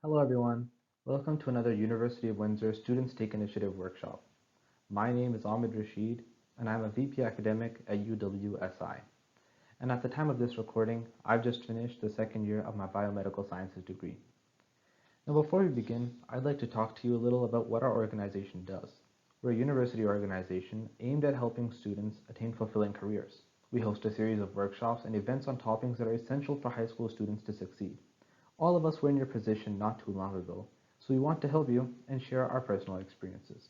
Hello everyone, welcome to another University of Windsor Students Take Initiative workshop. My name is Ahmed Rashid and I'm a VP Academic at UWSI. And at the time of this recording, I've just finished the second year of my Biomedical Sciences degree. Now before we begin, I'd like to talk to you a little about what our organization does. We're a university organization aimed at helping students attain fulfilling careers. We host a series of workshops and events on topics that are essential for high school students to succeed. All of us were in your position not too long ago, so we want to help you and share our personal experiences.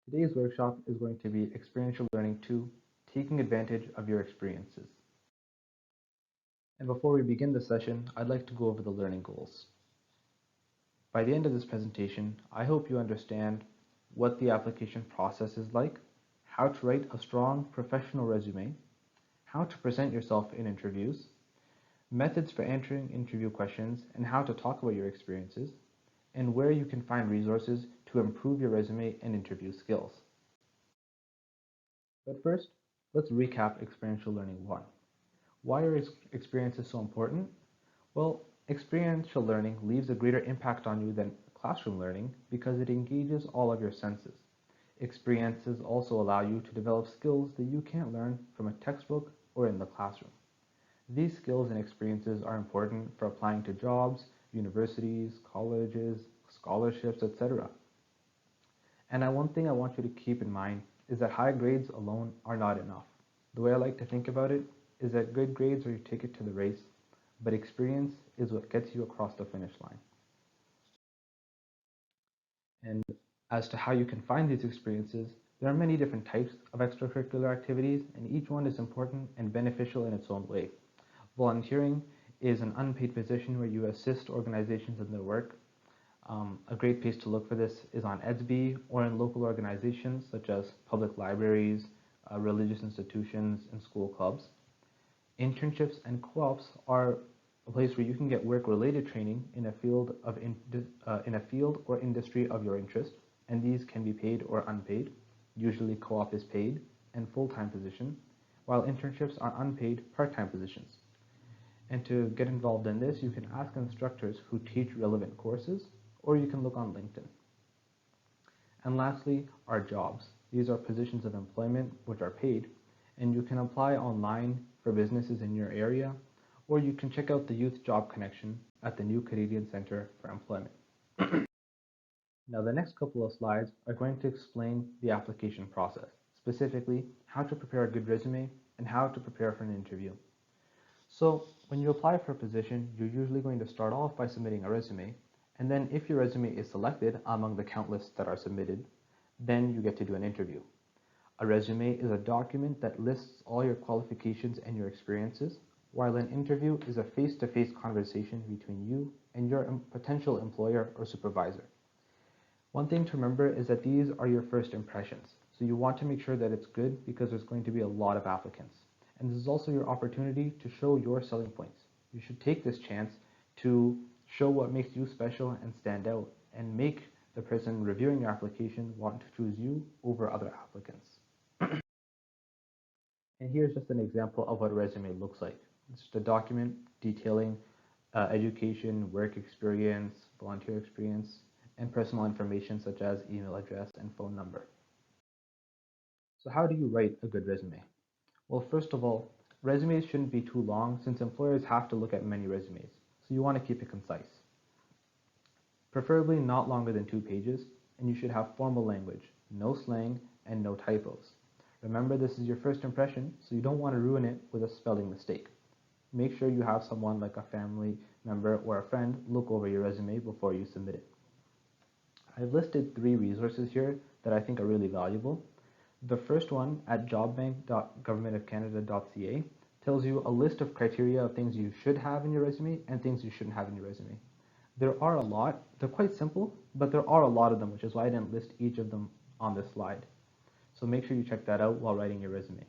Today's workshop is going to be Experiential Learning 2, Taking Advantage of Your Experiences. And before we begin the session, I'd like to go over the learning goals. By the end of this presentation, I hope you understand what the application process is like, how to write a strong professional resume, how to present yourself in interviews, methods for answering interview questions and how to talk about your experiences, and where you can find resources to improve your resume and interview skills. But first, let's recap Experiential Learning 1. Why are experiences so important? Well, experiential learning leaves a greater impact on you than classroom learning because it engages all of your senses. Experiences also allow you to develop skills that you can't learn from a textbook or in the classroom. These skills and experiences are important for applying to jobs, universities, colleges, scholarships, etc. And one thing I want you to keep in mind is that high grades alone are not enough. The way I like to think about it is that good grades are your ticket to the race, but experience is what gets you across the finish line. And as to how you can find these experiences, there are many different types of extracurricular activities, and each one is important and beneficial in its own way. Volunteering is an unpaid position where you assist organizations in their work. A great place to look for this is on EDSB or in local organizations such as public libraries, religious institutions, and school clubs. Internships and co-ops are a place where you can get work-related training in a field or industry of your interest, and these can be paid or unpaid. Usually co-op is paid and full-time position, while internships are unpaid part-time positions. And to get involved in this, you can ask instructors who teach relevant courses, or you can look on LinkedIn. And lastly, our jobs. These are positions of employment which are paid, and you can apply online for businesses in your area, or you can check out the Youth Job Connection at the New Canadian Centre for Employment. Now the next couple of slides are going to explain the application process, specifically how to prepare a good resume and how to prepare for an interview. So when you apply for a position, you're usually going to start off by submitting a resume, and then if your resume is selected among the countless that are submitted, then you get to do an interview. A resume is a document that lists all your qualifications and your experiences, while an interview is a face-to-face conversation between you and your potential employer or supervisor. One thing to remember is that these are your first impressions, so you want to make sure that it's good because there's going to be a lot of applicants. And this is also your opportunity to show your selling points. You should take this chance to show what makes you special and stand out, and make the person reviewing your application want to choose you over other applicants. And here's just an example of what a resume looks like. It's just a document detailing education, work experience, volunteer experience, and personal information such as email address and phone number. So how do you write a good resume? Well, first of all, resumes shouldn't be too long since employers have to look at many resumes, so you want to keep it concise. Preferably not longer than 2 pages, and you should have formal language, no slang, and no typos. Remember, this is your first impression, so you don't want to ruin it with a spelling mistake. Make sure you have someone like a family member or a friend look over your resume before you submit it. I've listed 3 resources here that I think are really valuable. The first one at jobbank.governmentofcanada.ca tells you a list of criteria of things you should have in your resume and things you shouldn't have in your resume. There are a lot. They're quite simple, but there are a lot of them, which is why I didn't list each of them on this slide. So make sure you check that out while writing your resume.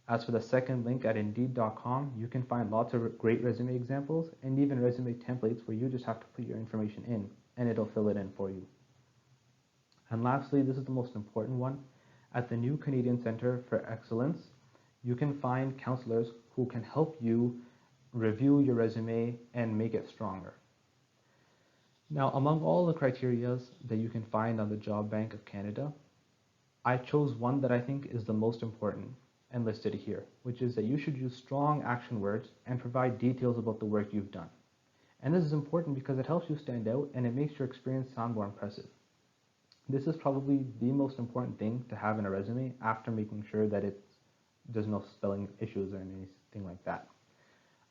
As for the second link at indeed.com, you can find lots of great resume examples and even resume templates where you just have to put your information in and it'll fill it in for you. And lastly, this is the most important one. At the New Canadian Centre for Excellence, you can find counselors who can help you review your resume and make it stronger. Now, among all the criterias that you can find on the Job Bank of Canada, I chose one that I think is the most important and listed here, which is that you should use strong action words and provide details about the work you've done. And this is important because it helps you stand out and it makes your experience sound more impressive. This is probably the most important thing to have in a resume after making sure that there's no spelling issues or anything like that.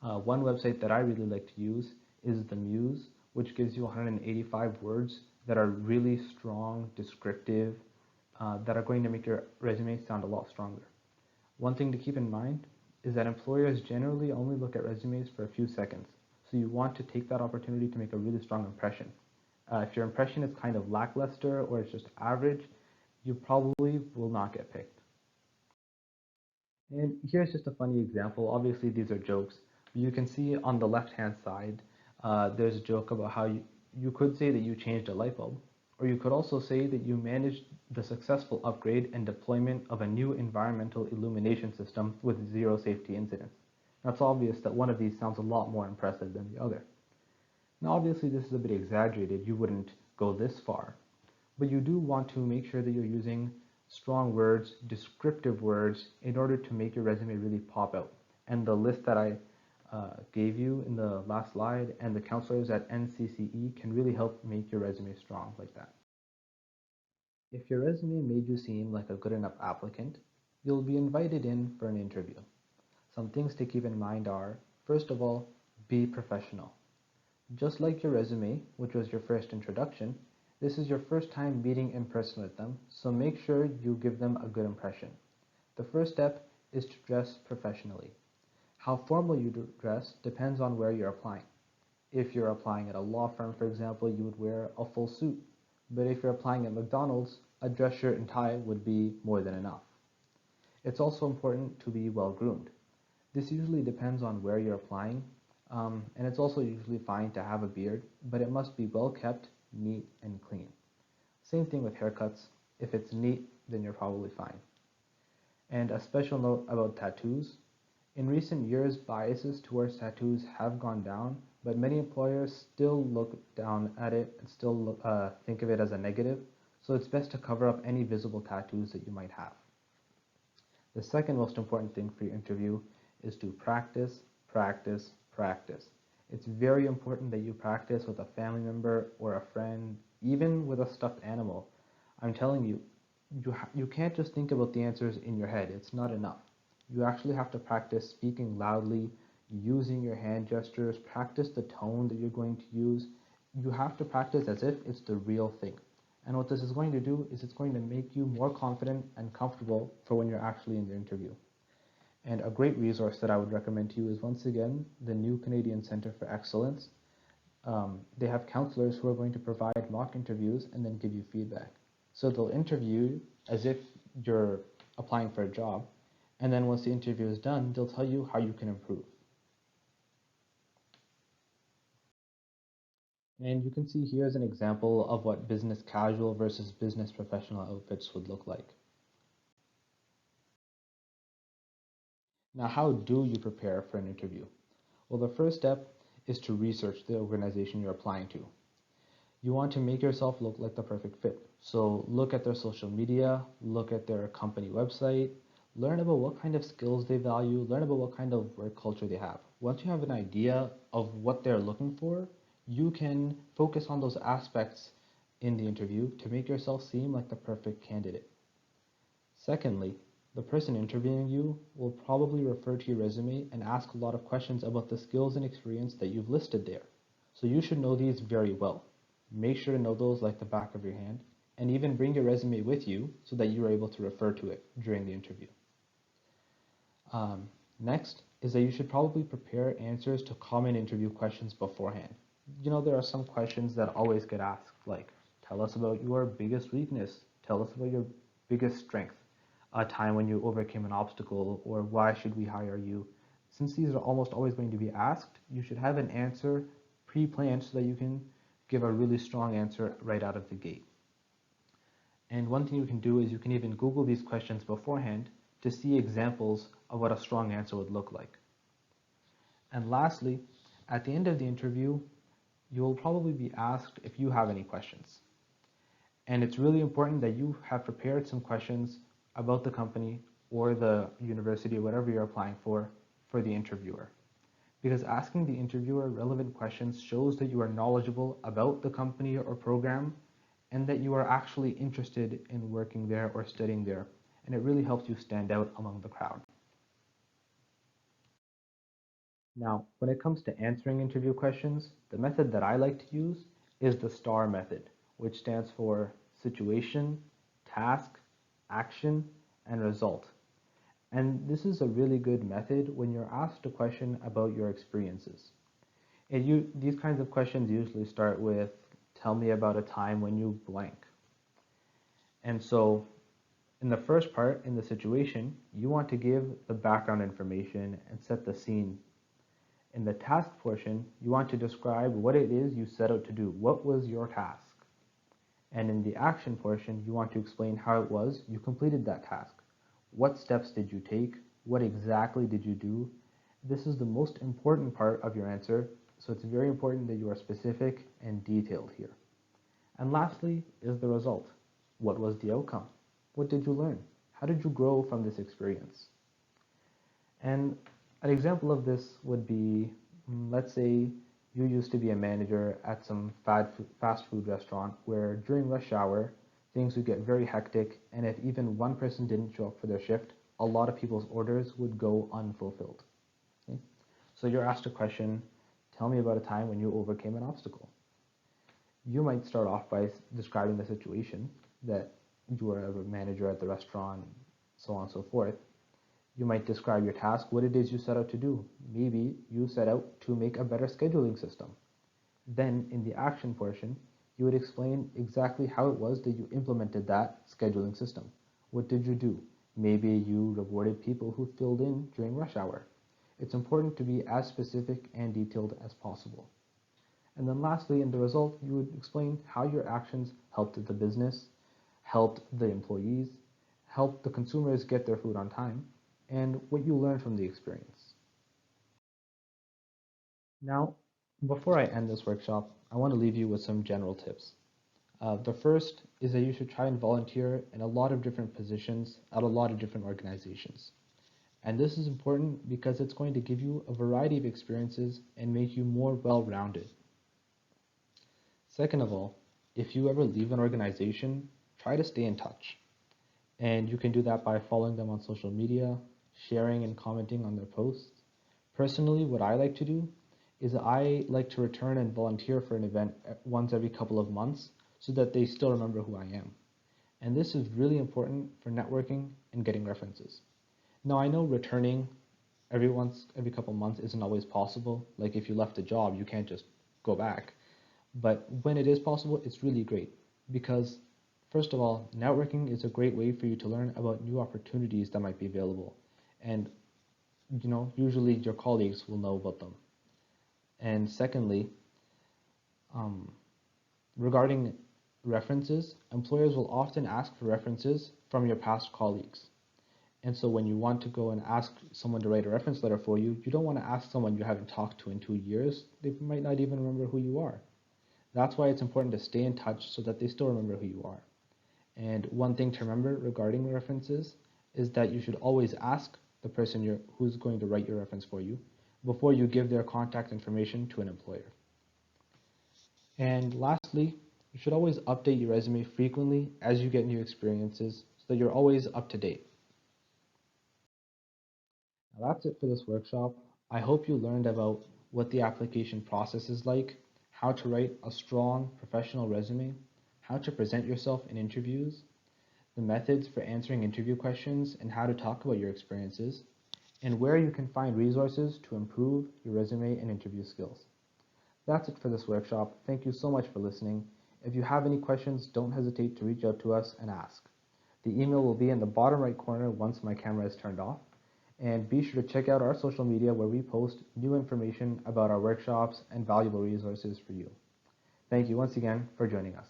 One website that I really like to use is the Muse, which gives you 185 words that are really strong, descriptive, that are going to make your resume sound a lot stronger. One thing to keep in mind is that employers generally only look at resumes for a few seconds, so you want to take that opportunity to make a really strong impression. If your impression is kind of lackluster or it's just average, you probably will not get picked. And here's just a funny example. Obviously, these are jokes. But you can see on the left-hand side, there's a joke about how you could say that you changed a light bulb, or you could also say that you managed the successful upgrade and deployment of a new environmental illumination system with zero safety incidents. Now, it's obvious that one of these sounds a lot more impressive than the other. Now, obviously, this is a bit exaggerated. You wouldn't go this far, but you do want to make sure that you're using strong words, descriptive words, in order to make your resume really pop out. And the list that I gave you in the last slide and the counselors at NCCE can really help make your resume strong like that. If your resume made you seem like a good enough applicant, you'll be invited in for an interview. Some things to keep in mind are, first of all, be professional. Just like your resume, which was your first introduction, this is your first time meeting in person with them, so make sure you give them a good impression. The first step is to dress professionally. How formal you dress depends on where you're applying. If you're applying at a law firm, for example, you would wear a full suit. But if you're applying at McDonald's, a dress shirt and tie would be more than enough. It's also important to be well groomed. This usually depends on where you're applying, and it's also usually fine to have a beard, but it must be well kept, neat, and clean. Same thing with haircuts. If it's neat, then you're probably fine. And a special note about tattoos. In recent years, biases towards tattoos have gone down, but many employers still look down at it and still think of it as a negative, so it's best to cover up any visible tattoos that you might have. The second most important thing for your interview is to practice, practice, practice. It's very important that you practice with a family member or a friend, even with a stuffed animal. I'm telling you, you can't just think about the answers in your head. It's not enough. You actually have to practice speaking loudly, using your hand gestures, practice the tone that you're going to use. You have to practice as if it's the real thing. And what this is going to do is it's going to make you more confident and comfortable for when you're actually in the interview. And a great resource that I would recommend to you is, once again, the New Canadian Centre for Excellence. They have counselors who are going to provide mock interviews and then give you feedback. So they'll interview you as if you're applying for a job, and then once the interview is done, they'll tell you how you can improve. And you can see here's an example of what business casual versus business professional outfits would look like. Now, how do you prepare for an interview? Well, the first step is to research the organization you're applying to. You want to make yourself look like the perfect fit. So look at their social media, look at their company website, learn about what kind of skills they value, learn about what kind of work culture they have. Once you have an idea of what they're looking for, you can focus on those aspects in the interview to make yourself seem like the perfect candidate. Secondly, the person interviewing you will probably refer to your resume and ask a lot of questions about the skills and experience that you've listed there. So you should know these very well. Make sure to know those like the back of your hand, and even bring your resume with you so that you are able to refer to it during the interview. Next is that you should probably prepare answers to common interview questions beforehand. You know, there are some questions that always get asked, like, tell us about your biggest weakness, tell us about your biggest strength, a time when you overcame an obstacle, or why should we hire you? Since these are almost always going to be asked, you should have an answer pre-planned so that you can give a really strong answer right out of the gate. And one thing you can do is you can even Google these questions beforehand to see examples of what a strong answer would look like. And lastly, at the end of the interview, you will probably be asked if you have any questions. And it's really important that you have prepared some questions about the company or the university or whatever you're applying for the interviewer. Because asking the interviewer relevant questions shows that you are knowledgeable about the company or program and that you are actually interested in working there or studying there. And it really helps you stand out among the crowd. Now, when it comes to answering interview questions, the method that I like to use is the STAR method, which stands for situation, task, action, and result. And this is a really good method when you're asked a question about your experiences. These kinds of questions usually start with, tell me about a time when you blank. And so in the first part, in the situation, you want to give the background information and set the scene. In the task portion, you want to describe what it is you set out to do. What was your task? And in the action portion, you want to explain how it was you completed that task. What steps did you take? What exactly did you do? This is the most important part of your answer, so it's very important that you are specific and detailed here. And lastly is the result. What was the outcome? What did you learn? How did you grow from this experience? And an example of this would be, let's say you used to be a manager at some fast food restaurant where during rush hour, things would get very hectic, and if even one person didn't show up for their shift, a lot of people's orders would go unfulfilled. Okay? So you're asked a question, tell me about a time when you overcame an obstacle. You might start off by describing the situation that you were a manager at the restaurant, so on and so forth. You might describe your task, what it is you set out to do. Maybe you set out to make a better scheduling system. Then in the action portion, you would explain exactly how it was that you implemented that scheduling system. What did you do? Maybe you rewarded people who filled in during rush hour. It's important to be as specific and detailed as possible. And then lastly, in the result, you would explain how your actions helped the business, helped the employees, helped the consumers get their food on time, and what you learned from the experience. Now, before I end this workshop, I want to leave you with some general tips. The first is that you should try and volunteer in a lot of different positions at a lot of different organizations. And this is important because it's going to give you a variety of experiences and make you more well-rounded. Second of all, if you ever leave an organization, try to stay in touch. And you can do that by following them on social media, sharing and commenting on their posts. Personally, what I like to do is I like to return and volunteer for an event once every couple of months so that they still remember who I am. And this is really important for networking and getting references. Now, I know returning every couple of months isn't always possible. Like if you left a job, you can't just go back. But when it is possible, it's really great because first of all, networking is a great way for you to learn about new opportunities that might be available. And usually your colleagues will know about them. And secondly, regarding references, employers will often ask for references from your past colleagues. And so when you want to go and ask someone to write a reference letter for you, you don't want to ask someone you haven't talked to in 2 years. They might not even remember who you are. That's why it's important to stay in touch so that they still remember who you are. And one thing to remember regarding references is that you should always ask the person who's going to write your reference for you before you give their contact information to an employer. And lastly, you should always update your resume frequently as you get new experiences so that you're always up to date. Now that's it for this workshop. I hope you learned about what the application process is like, how to write a strong professional resume, how to present yourself in interviews, the methods for answering interview questions and how to talk about your experiences, and where you can find resources to improve your resume and interview skills. That's it for this workshop. Thank you so much for listening. If you have any questions, don't hesitate to reach out to us and ask. The email will be in the bottom right corner once my camera is turned off. And be sure to check out our social media where we post new information about our workshops and valuable resources for you. Thank you once again for joining us.